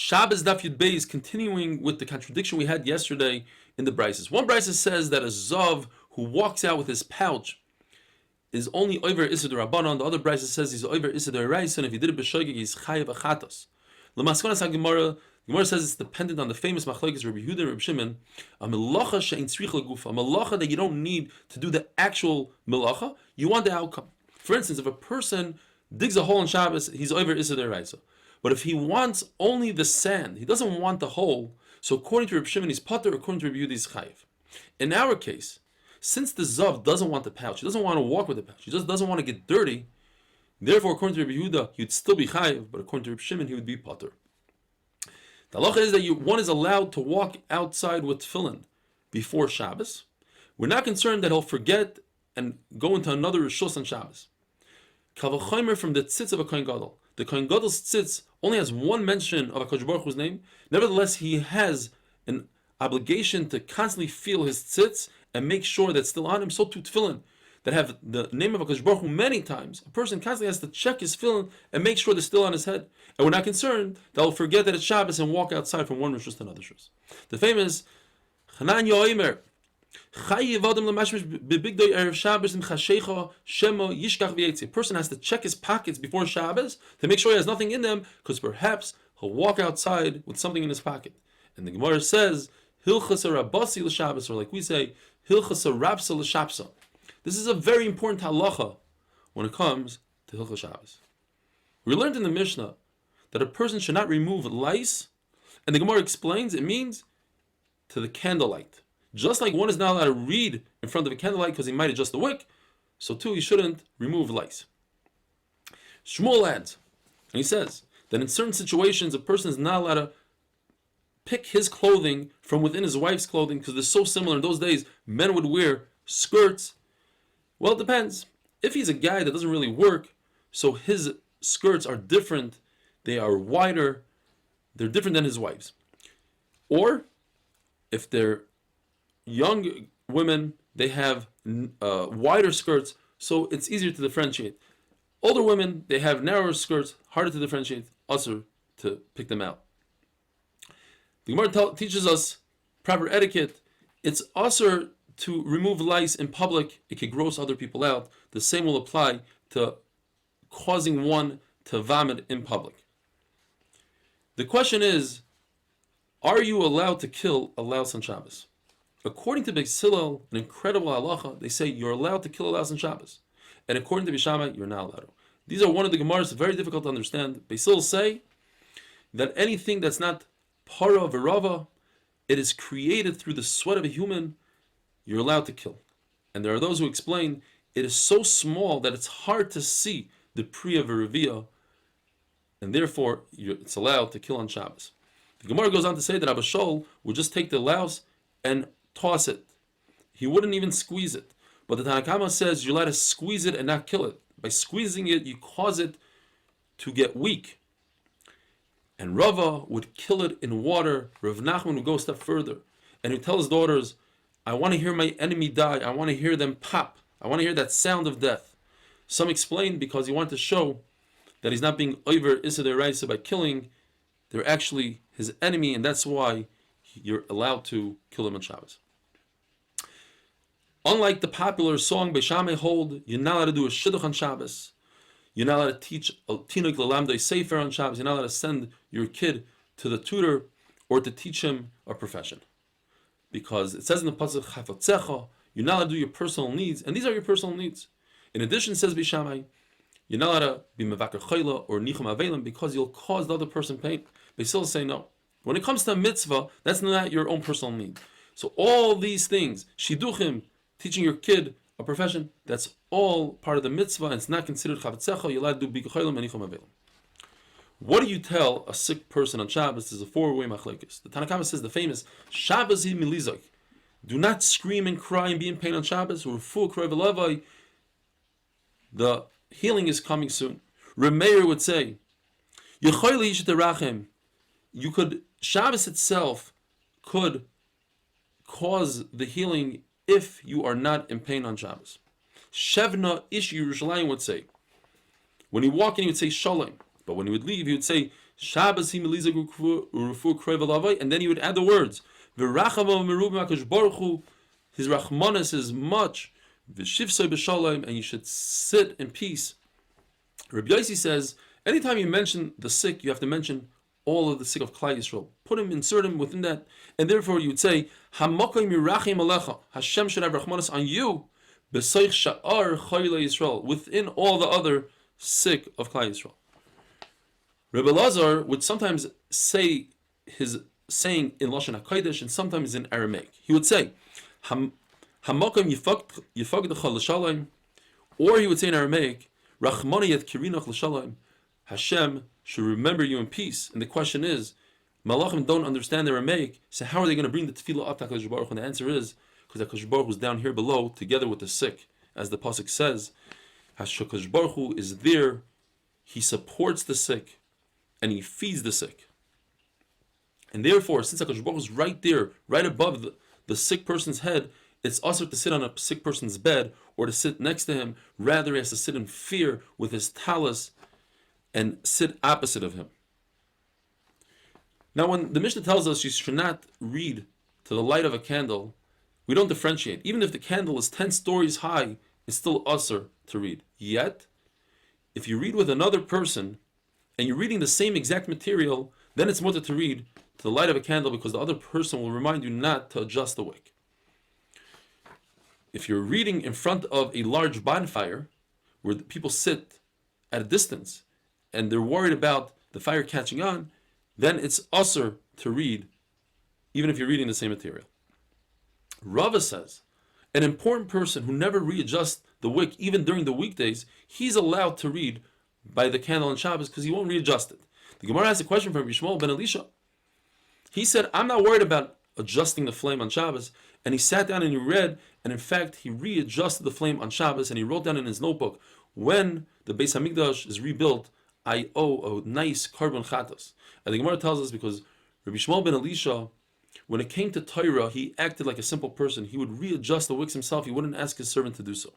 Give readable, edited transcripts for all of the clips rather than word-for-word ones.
Shabbos Daf Yud Beis is continuing with the contradiction we had yesterday in the Brises. One Brises says that a Zav who walks out with his pouch is only over Issa Rabbanon. The other Brises says he's over Issa D'Oraisa, and if he did it b'shogeg, he's chayav achatos. L'maskonas HaGemara, the Gemara says it's dependent on the famous machlokes Rabbi Yehuda and Rabbi Shimon. A melacha she'ein tzrich l'gufa, a melacha that you don't need to do the actual melacha. You want the outcome. For instance, if a person digs a hole in Shabbos, he's over Issa D'Oraisa. But if he wants only the sand, he doesn't want the hole, so according to Rabbi Shimon, he's pater, according to Rabbi Yehuda, he's chayiv. In our case, since the Zav doesn't want the pouch, he doesn't want to walk with the pouch, he just doesn't want to get dirty, therefore, according to Rabbi Yehuda, he would still be chayiv, but according to Rabbi Shimon, he would be pater. The halacha is that one is allowed to walk outside with tefillin before Shabbos. We're not concerned that he'll forget and go into another rishus on Shabbos. Kal v'chomer from the tzitz of a kohen gadol. The Kohen Gadol's tzitz only has one mention of HaKadosh Baruch Hu's name. Nevertheless, he has an obligation to constantly feel his tzitz and make sure that's still on him. So too tefillin that have the name of HaKadosh Baruch Hu many times. A person constantly has to check his tefillin and make sure they're still on his head. And we're not concerned that he'll forget that it's Shabbos and walk outside from one rishus to another rishus. The famous Chanan Yoimer, a person has to check his pockets before Shabbos to make sure he has nothing in them, because perhaps he'll walk outside with something in his pocket. And the Gemara says, Hilchas Rabasi l'Shabbos, or like we say, Hilchas Rabsa l'Shapsa. This is a very important halacha when it comes to Hilchas Shabbos. We learned in the Mishnah that a person should not remove lice, and the Gemara explains it means to the candlelight. Just like one is not allowed to read in front of a candlelight because he might adjust the wick, so too he shouldn't remove lice. Shmuel adds, and he says that in certain situations a person is not allowed to pick his clothing from within his wife's clothing because they're so similar. In those days, men would wear skirts. Well, it depends. If he's a guy that doesn't really work, so his skirts are different, they are wider, they're different than his wife's. Or if they're young women, they have wider skirts, so it's easier to differentiate. Older women, they have narrower skirts, harder to differentiate, also to pick them out. The Gemara teaches us proper etiquette. It's also to remove lice in public. It can gross other people out. The same will apply to causing one to vomit in public. The question is, are you allowed to kill a louse on Shabbos? According to Beis Hillel, an incredible halacha, they say you're allowed to kill a louse on Shabbos. And according to Beis Shammai, you're not allowed to. These are one of the Gemaras, very difficult to understand. Beis Hillel say that anything that's not para v'rava, it is created through the sweat of a human, you're allowed to kill. And there are those who explain it is so small that it's hard to see the priya v'revia, and therefore it's allowed to kill on Shabbos. The Gemara goes on to say that Abba Shaul would just take the louse and toss it. He wouldn't even squeeze it. But the Tanna Kama says you're allowed to squeeze it and not kill it. By squeezing it, you cause it to get weak. And Rava would kill it in water. Rav Nachman would go a step further. And he would tell his daughters, I want to hear my enemy die. I want to hear them pop. I want to hear that sound of death. Some explain because he wanted to show that he's not being over Issa D'Oraisa by killing. They're actually his enemy, and that's why you're allowed to kill them on Shabbos. Unlike the popular song Beis Shammai hold, you're not allowed to do a shidduch on Shabbos. You're not allowed to teach a tinuk l'lamdei sefer on Shabbos. You're not allowed to send your kid to the tutor or to teach him a profession. Because it says in the pasuk, Chafotzecha, you're not allowed to do your personal needs, and these are your personal needs. In addition, says Beis Shammai, you're not allowed to be mevaker chayla or nichum avelim because you'll cause the other person pain. They still say no. When it comes to a mitzvah, that's not your own personal need. So all these things, shiduchim, teaching your kid a profession, that's all part of the mitzvah, and it's not considered chavetzecha. You're allowed to do bikuchaylim and nichum avelim. What do you tell a sick person on Shabbos? There's a four-way machlekes. The Tanna Kama says the famous Shabbos hi milizok. Do not scream and cry and be in pain on Shabbos. Refu kroy v'levai. The healing is coming soon. Remeir would say, Yechoyli yishterachem. You could, Shabbos itself could cause the healing if you are not in pain on Shabbos. Shevna Ish Yerushalayim would say, when he walked in, he would say Shalom. But when he would leave, he would say, Shabbos he melizag urufu kroiv alavai, and then he would add the words v'rachamav merubim hakadosh baruch hu, his rachmanis is much, v'shivsoi b'shalom, and you should sit in peace. Rabbi Yossi says, anytime you mention the sick, you have to mention all of the sick of Klal Yisrael. Put him, insert him within that, and therefore you would say, Hamokai mirachim alecha, Hashem should have rachmanis on you, b'soich sha'ar chayla Yisrael, within all the other sick of Klal Yisrael. Rabbi Lazar would sometimes say his saying in Lashon HaKodesh and sometimes in Aramaic. He would say, Hamokai yifagdecha l'shalom, or he would say in Aramaic, Rachmani et kirinach l'shalom, Hashem should remember you in peace. And the question is, Malachim don't understand Aramaic, so how are they going to bring the tefillah up to HaKadosh Baruch Hu? And the answer is, because HaKadosh Baruch Hu is down here below, together with the sick. As the pasuk says, HaKadosh Baruch Hu is there, he supports the sick, and he feeds the sick. And therefore, since HaKadosh Baruch Hu is right there, right above the sick person's head, it's also to sit on a sick person's bed, or to sit next to him. Rather, he has to sit in fear with his talus, and sit opposite of him. Now, when the Mishnah tells us you should not read to the light of a candle, we don't differentiate. Even if the candle is 10 stories high, it's still usher to read. Yet, if you read with another person, and you're reading the same exact material, then it's mutter to read to the light of a candle, because the other person will remind you not to adjust the wick. If you're reading in front of a large bonfire, where the people sit at a distance, and they're worried about the fire catching on, then it's usher to read, even if you're reading the same material. Rava says, an important person who never readjusts the wick, even during the weekdays, he's allowed to read by the candle on Shabbos, because he won't readjust it. The Gemara has a question from Yishmael ben Elisha. He said, I'm not worried about adjusting the flame on Shabbos, and he sat down and he read, and in fact, he readjusted the flame on Shabbos, and he wrote down in his notebook, when the Beis HaMikdash is rebuilt, I owe a nice carbon chatos. And the Gemara tells us, because Rabbi Shmuel ben Elisha, when it came to Torah, he acted like a simple person. He would readjust the wicks himself. He wouldn't ask his servant to do so.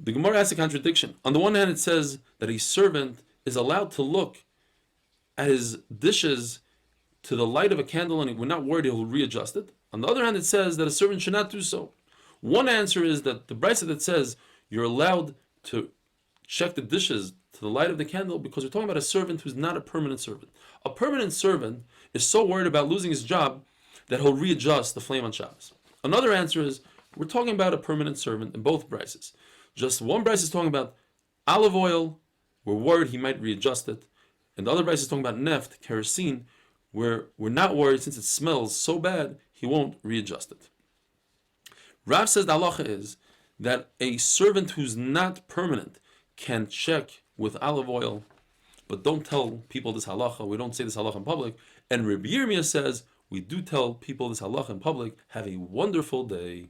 The Gemara has a contradiction. On the one hand, it says that a servant is allowed to look at his dishes to the light of a candle, and we're not worried he'll readjust it. On the other hand, it says that a servant should not do so. One answer is that the brisa that says you're allowed to check the dishes to the light of the candle, because we're talking about a servant who's not a permanent servant. A permanent servant is so worried about losing his job that he'll readjust the flame on Shabbos. Another answer is we're talking about a permanent servant in both brises. Just one brise is talking about olive oil, we're worried he might readjust it, and the other brise is talking about neft, kerosene, where we're not worried since it smells so bad he won't readjust it. Rav says the halacha is that a servant who's not permanent can check with olive oil, but don't tell people this halacha. We don't say this halacha in public. And Rabbi Yirmiyah says we do tell people this halacha in public. Have a wonderful day.